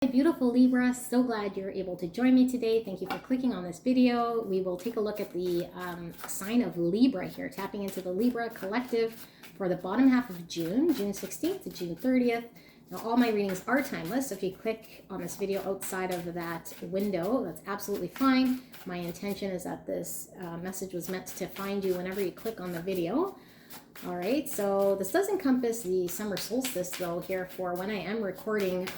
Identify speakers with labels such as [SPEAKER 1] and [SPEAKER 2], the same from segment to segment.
[SPEAKER 1] Beautiful Libra, so glad you're able to join me today. Thank you for clicking on this video. We will take a look at the sign of Libra here, tapping into the Libra collective for the bottom half of June 16th to June 30th. Now, all my readings are timeless, so if you click on this video outside of that window, that's absolutely fine. My intention is that this message was meant to find you whenever you click on the video. All right, so this does encompass the summer solstice, though, here for when I am recording.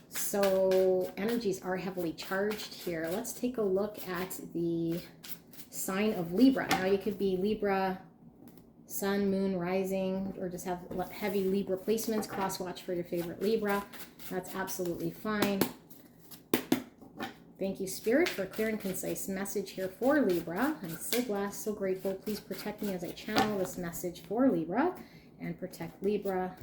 [SPEAKER 1] So energies are heavily charged here. Let's take a look at the sign of Libra. Now, you could be Libra, sun, moon, rising, or just have heavy Libra placements. Cross watch for your favorite Libra. That's absolutely fine. Thank you, Spirit, for a clear and concise message here for Libra. I'm so blessed, so grateful. Please protect me as I channel this message for Libra, and protect Libra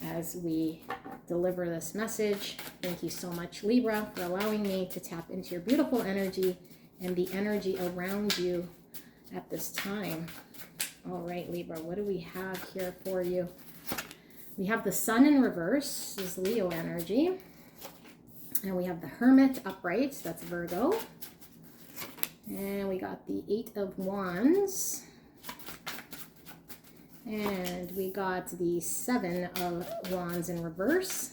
[SPEAKER 1] as we deliver this message. Thank you so much, Libra, for allowing me to tap into your beautiful energy and the energy around you at this time. All right, Libra, what do we have here for you? We have the Sun in reverse, this is Leo energy. And we have the Hermit upright, that's Virgo. And we got the Eight of Wands. And we got the Seven of Wands in reverse.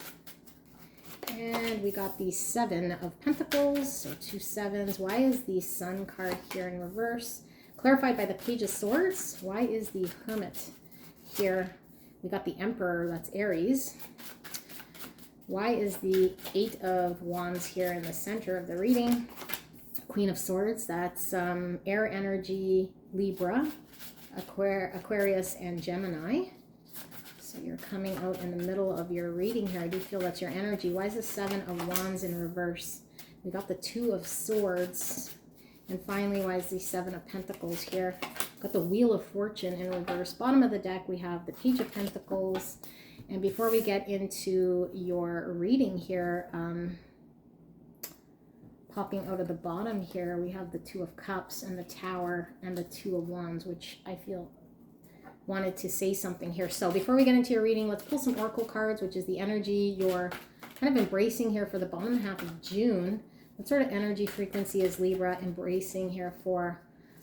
[SPEAKER 1] And we got the Seven of Pentacles, so two sevens. Why is the Sun card here in reverse? Clarified by the Page of Swords. Why is the Hermit here? We got the Emperor, that's Aries. Why is the Eight of Wands here in the center of the reading? Queen of Swords, that's air energy, Libra, Aquarius, and Gemini. So you're coming out in the middle of your reading here. I do feel that's your energy. Why is the Seven of Wands in reverse? We got the Two of Swords. And finally, why is the Seven of Pentacles here? Got the Wheel of Fortune in reverse. Bottom of the deck, we have the Page of Pentacles. And before we get into your reading here, popping out of the bottom here, we have the Two of Cups and the Tower and the Two of Wands, which I feel wanted to say something here. So before we get into your reading, let's pull some oracle cards, which is the energy you're kind of embracing here for the bottom half of June. What sort of energy frequency is Libra embracing here for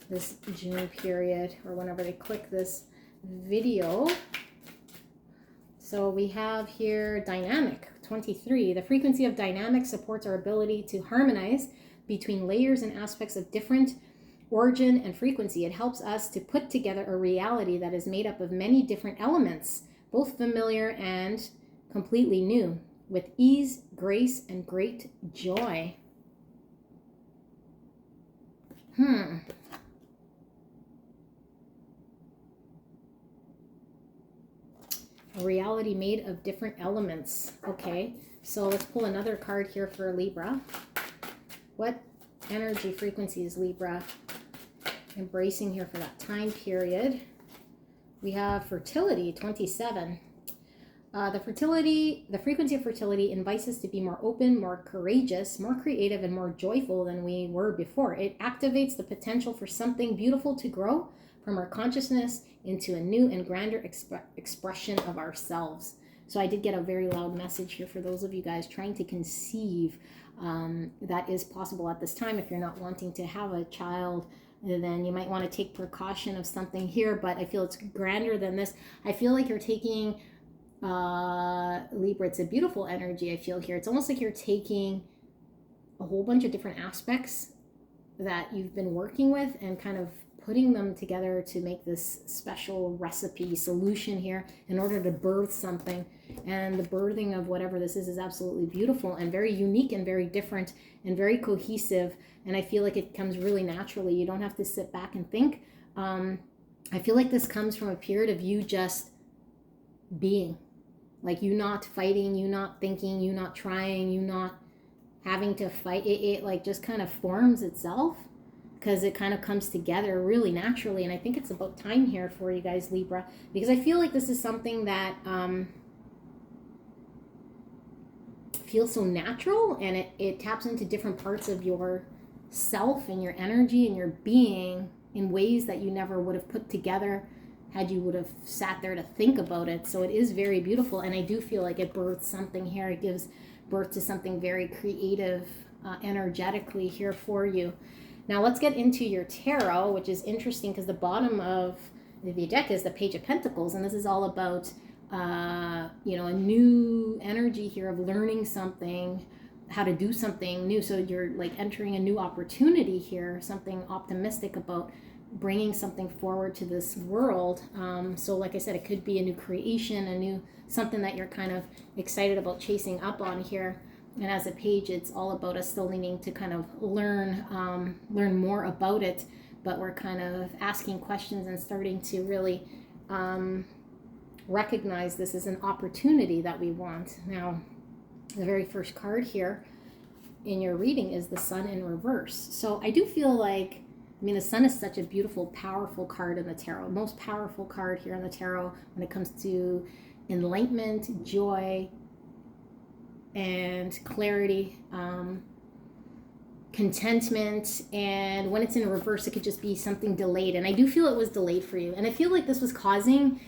[SPEAKER 1] this June period, or whenever they click this video? So we have here dynamic, 23. The frequency of dynamic supports our ability to harmonize between layers and aspects of different origin and frequency. It helps us to put together a reality that is made up of many different elements, both familiar and completely new, with ease, grace, and great joy. A reality made of different elements. Okay, so let's pull another card here for Libra. What energy frequency is Libra embracing here for that time period? We have fertility, 27. The frequency of fertility invites us to be more open, more courageous, more creative, and more joyful than we were before. It activates the potential for something beautiful to grow from our consciousness into a new and grander expression of ourselves. So I did get a very loud message here for those of you guys trying to conceive. That is possible at this time. If you're not wanting to have a child, then you might want to take precaution of something here, but I feel it's grander than this. I feel like you're taking Libra, it's a beautiful energy I feel here. It's almost like you're taking a whole bunch of different aspects that you've been working with and kind of putting them together to make this special recipe solution here in order to birth something. And the birthing of whatever this is absolutely beautiful and very unique and very different and very cohesive. And I feel like it comes really naturally. You don't have to sit back and think. I feel like this comes from a period of you just being. Like you not fighting, you not thinking, you not trying, you not having to fight. It like just kind of forms itself because it kind of comes together really naturally. And I think it's about time here for you guys, Libra, because I feel like this is something that feels so natural, and it taps into different parts of your self and your energy and your being in ways that you never would have put together had you would have sat there to think about it. So it is very beautiful, and I do feel like it births something here. It gives birth to something very creative energetically here for you. Now let's get into your tarot, which is interesting because the bottom of the deck is the Page of Pentacles, and this is all about a new energy here of learning something, how to do something new. So you're like entering a new opportunity here, something optimistic about bringing something forward to this world. So like I said, it could be a new creation, a new something that you're kind of excited about chasing up on here. And as a page, it's all about us still needing to kind of learn more about it, but we're kind of asking questions and starting to really recognize this as an opportunity that we want. Now, the very first card here in your reading is the Sun in reverse. So I do feel like, the Sun is such a beautiful, powerful card in the tarot. Most powerful card here in the tarot when it comes to enlightenment, joy, and clarity, contentment. And when it's in reverse, it could just be something delayed. And I do feel it was delayed for you. And I feel like this was causing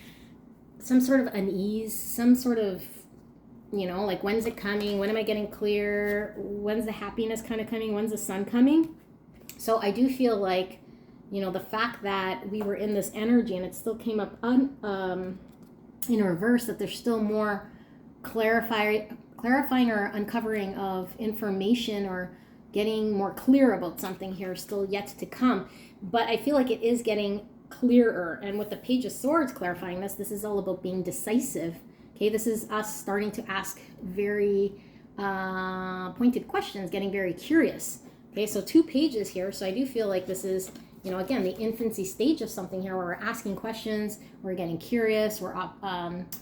[SPEAKER 1] some sort of unease, some sort of, like, when's it coming? When am I getting clear? When's the happiness kind of coming? When's the sun coming? So I do feel like, the fact that we were in this energy and it still came up in reverse, that there's still more clarifying or uncovering of information or getting more clear about something here still yet to come. But I feel like it is getting clearer. And with the Page of Swords clarifying this is all about being decisive. Okay, this is us starting to ask very pointed questions, getting very curious. Okay, so 2 pages here. So I do feel like this is, again, the infancy stage of something here where we're asking questions, we're getting curious, we're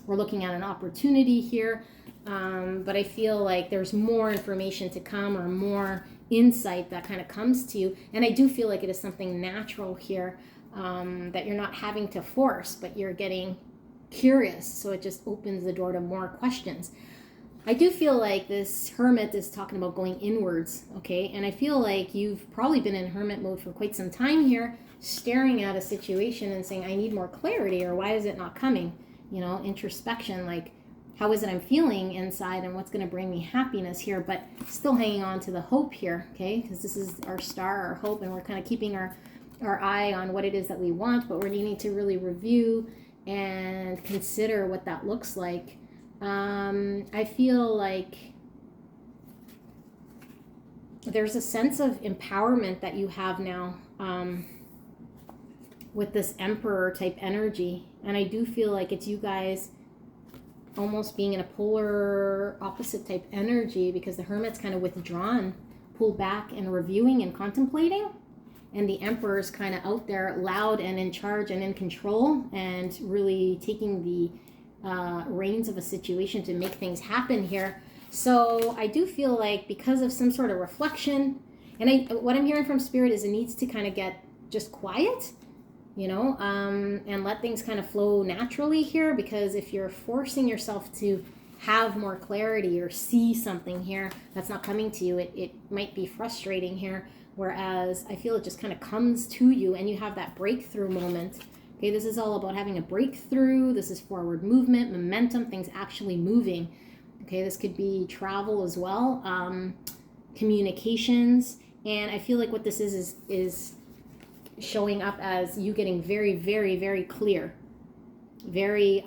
[SPEAKER 1] looking at an opportunity here. But I feel like there's more information to come or more insight that kind of comes to you. And I do feel like it is something natural here that you're not having to force, but you're getting curious. So it just opens the door to more questions. I do feel like this Hermit is talking about going inwards, okay? And I feel like you've probably been in Hermit mode for quite some time here, staring at a situation and saying, I need more clarity, or why is it not coming? Introspection, like, how is it I'm feeling inside and what's going to bring me happiness here, but still hanging on to the hope here, okay? Because this is our star, our hope, and we're kind of keeping our eye on what it is that we want, but we're needing to really review and consider what that looks like. I feel like there's a sense of empowerment that you have now with this Emperor type energy. And I do feel like it's you guys almost being in a polar opposite type energy, because the Hermit's kind of withdrawn, pulled back and reviewing and contemplating. And the Emperor's kind of out there loud and in charge and in control and really taking the reins of a situation to make things happen here. So I do feel like because of some sort of reflection, and what I'm hearing from Spirit is it needs to kind of get just quiet, and let things kind of flow naturally here, because if you're forcing yourself to have more clarity or see something here that's not coming to you, it might be frustrating here. Whereas I feel it just kind of comes to you and you have that breakthrough moment. Okay, this is all about having a breakthrough. This is forward movement, momentum, things actually moving. Okay, this could be travel as well, communications. And I feel like what this is showing up as you getting very, very, very clear, very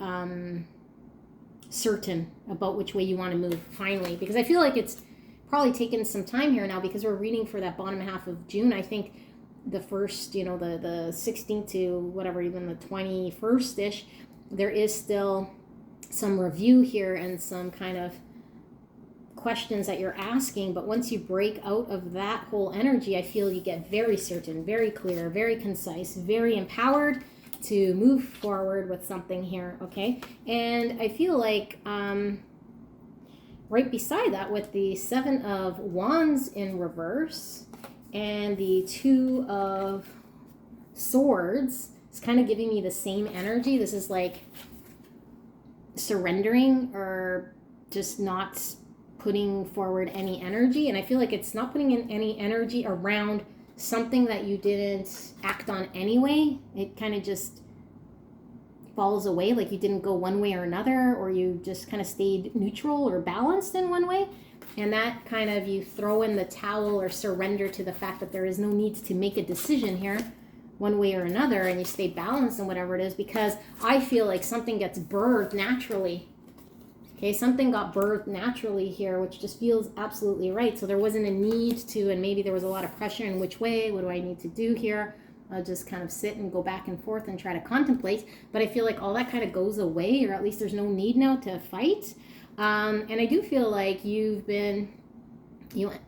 [SPEAKER 1] certain about which way you want to move finally. Because I feel like it's probably taken some time here now, because we're reading for that bottom half of June. I think the first, the 16th to whatever, even the 21st-ish, there is still some review here and some kind of questions that you're asking. But once you break out of that whole energy, I feel you get very certain, very clear, very concise, very empowered to move forward with something here, okay? And I feel like right beside that, with the 7 of Wands in reverse and the 2 of Swords, it's kind of giving me the same energy. This is like surrendering or just not putting forward any energy. And I feel like it's not putting in any energy around something that you didn't act on anyway. It kind of just falls away, like you didn't go one way or another, or you just kind of stayed neutral or balanced in one way. And that kind of, you throw in the towel or surrender to the fact that there is no need to make a decision here one way or another, and you stay balanced in whatever it is, because I feel like something gets birthed naturally. Okay, something got birthed naturally here, which just feels absolutely right. So there wasn't a need to, and maybe there was a lot of pressure in which way, what do I need to do here? I'll just kind of sit and go back and forth and try to contemplate. But I feel like all that kind of goes away, or at least there's no need now to fight. And I do feel like you've been,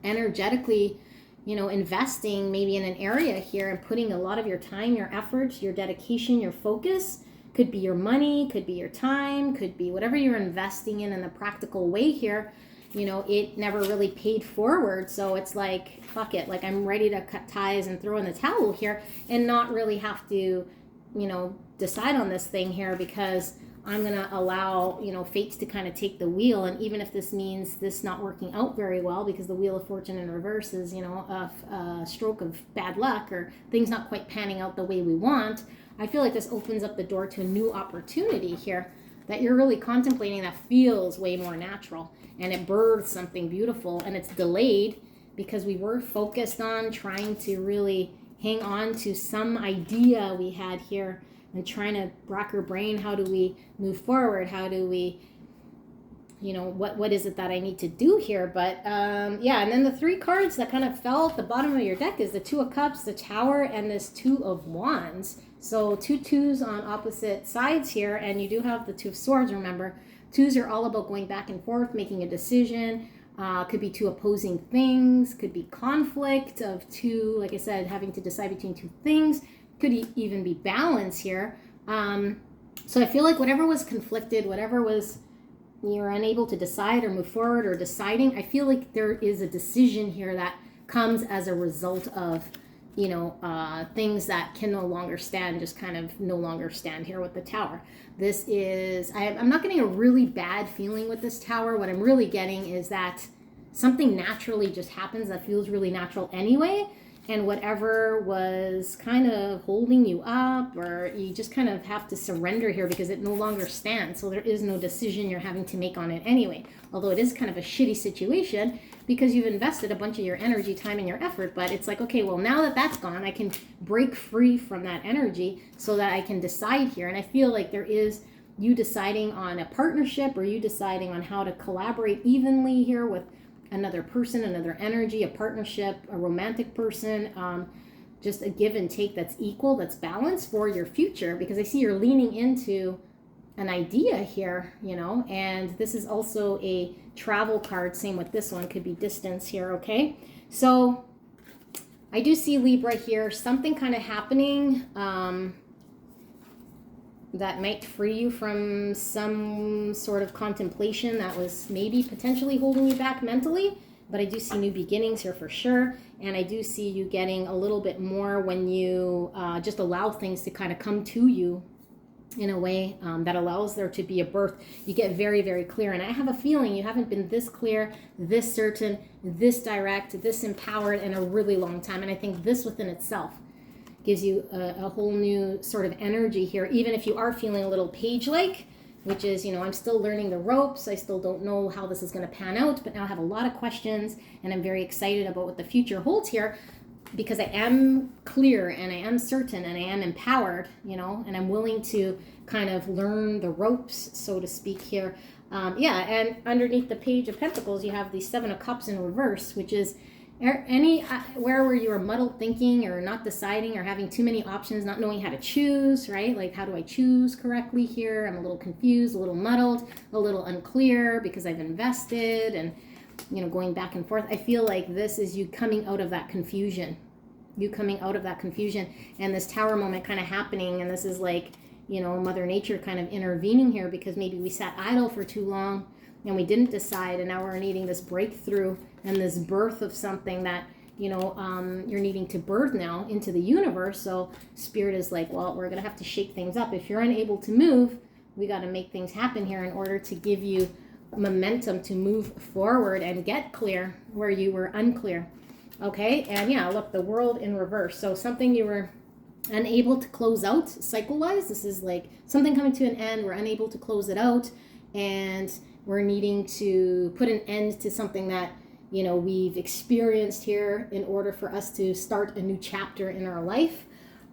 [SPEAKER 1] energetically, investing maybe in an area here and putting a lot of your time, your efforts, your dedication, your focus. Could be your money, could be your time, could be whatever you're investing in a practical way here. It never really paid forward. So it's like, fuck it. Like, I'm ready to cut ties and throw in the towel here and not really have to, decide on this thing here, because I'm going to allow, fates to kind of take the wheel. And even if this means this not working out very well, because the Wheel of Fortune in reverse is, a stroke of bad luck, or things not quite panning out the way we want, I feel like this opens up the door to a new opportunity here that you're really contemplating that feels way more natural, and it births something beautiful, and it's delayed because we were focused on trying to really hang on to some idea we had here and trying to rack our brain. How do we move forward? How do we, what is it that I need to do here? But and then the three cards that kind of fell at the bottom of your deck is the Two of Cups, the Tower, and this Two of Wands. So two twos on opposite sides here, and you do have the Two of Swords, remember. Twos are all about going back and forth, making a decision. Could be two opposing things, could be conflict of two, like I said, having to decide between two things. Could even be balance here. So I feel like whatever was conflicted, whatever was you're unable to decide or move forward or deciding, I feel like there is a decision here that comes as a result of things that can no longer stand, just kind of no longer stand here with the Tower. This is, I'm not getting a really bad feeling with this Tower. What I'm really getting is that something naturally just happens that feels really natural anyway. And whatever was kind of holding you up, or you just kind of have to surrender here because it no longer stands. So there is no decision you're having to make on it anyway. Although it is kind of a shitty situation because you've invested a bunch of your energy, time, and your effort. But it's like, okay, well, now that that's gone, I can break free from that energy so that I can decide here. And I feel like there is you deciding on a partnership, or you deciding on how to collaborate evenly here with another person, another energy, a partnership, a romantic person, just a give and take that's equal, that's balanced for your future, because I see you're leaning into an idea here, and this is also a travel card. Same with this one, could be distance here, okay? So I do see Libra here, something kind of happening that might free you from some sort of contemplation that was maybe potentially holding you back mentally. But I do see new beginnings here for sure. And I do see you getting a little bit more when you just allow things to kind of come to you in a way that allows there to be a birth. You get very, very clear. And I have a feeling you haven't been this clear, this certain, this direct, this empowered in a really long time. And I think this within itself gives you a whole new sort of energy here, even if you are feeling a little page-like, which is, I'm still learning the ropes. I still don't know how this is going to pan out, but now I have a lot of questions, and I'm very excited about what the future holds here, because I am clear, and I am certain, and I am empowered, and I'm willing to kind of learn the ropes, so to speak here. And underneath the Page of Pentacles, you have the Seven of Cups in reverse, which is where you are muddled thinking, or not deciding, or having too many options, not knowing how to choose, right? Like, how do I choose correctly here? I'm a little confused, a little muddled, a little unclear because I've invested and, going back and forth. I feel like this is you coming out of that confusion. And this Tower moment kind of happening. And this is like, Mother Nature kind of intervening here because maybe we sat idle for too long and we didn't decide, and now we're needing this breakthrough and this birth of something that, you're needing to birth now into the universe. So Spirit is like, well, we're going to have to shake things up. If you're unable to move, we got to make things happen here in order to give you momentum to move forward and get clear where you were unclear. Okay, and look, the World in reverse. So something you were unable to close out cycle-wise. This is like something coming to an end. We're unable to close it out, and we're needing to put an end to something that, you know, we've experienced here in order for us to start a new chapter in our life.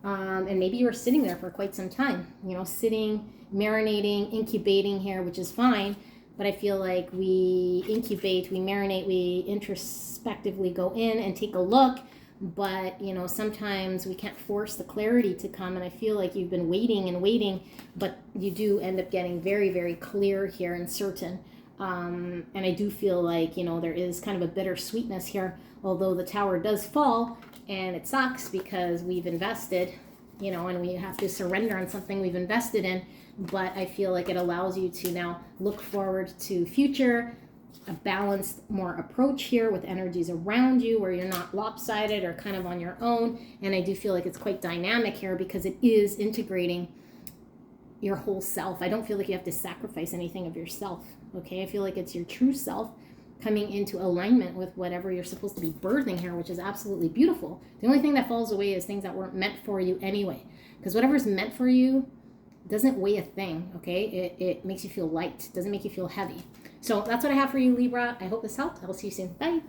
[SPEAKER 1] And maybe you were sitting there for quite some time, you know, sitting, marinating, incubating here, which is fine. But I feel like we incubate, we marinate, we introspectively go in and take a look. But, you know, sometimes we can't force the clarity to come. And I feel like you've been waiting and waiting, but you do end up getting very, very clear here and certain. And I do feel like, you know, there is kind of a bittersweetness here, although the tower does fall, and it sucks because we've invested, you know, and we have to surrender on something we've invested in. But I feel like it allows you to now look forward to future, a balanced more approach here with energies around you where you're not lopsided or kind of on your own. And I do feel like it's quite dynamic here because it is integrating your whole self. I don't feel like you have to sacrifice anything of yourself, okay? I feel like it's your true self coming into alignment with whatever you're supposed to be birthing here, which is absolutely beautiful. The only thing that falls away is things that weren't meant for you anyway, because whatever's meant for you doesn't weigh a thing, okay? It makes you feel light, doesn't make you feel heavy. So that's what I have for you, Libra. I hope this helped. I will see you soon. Bye.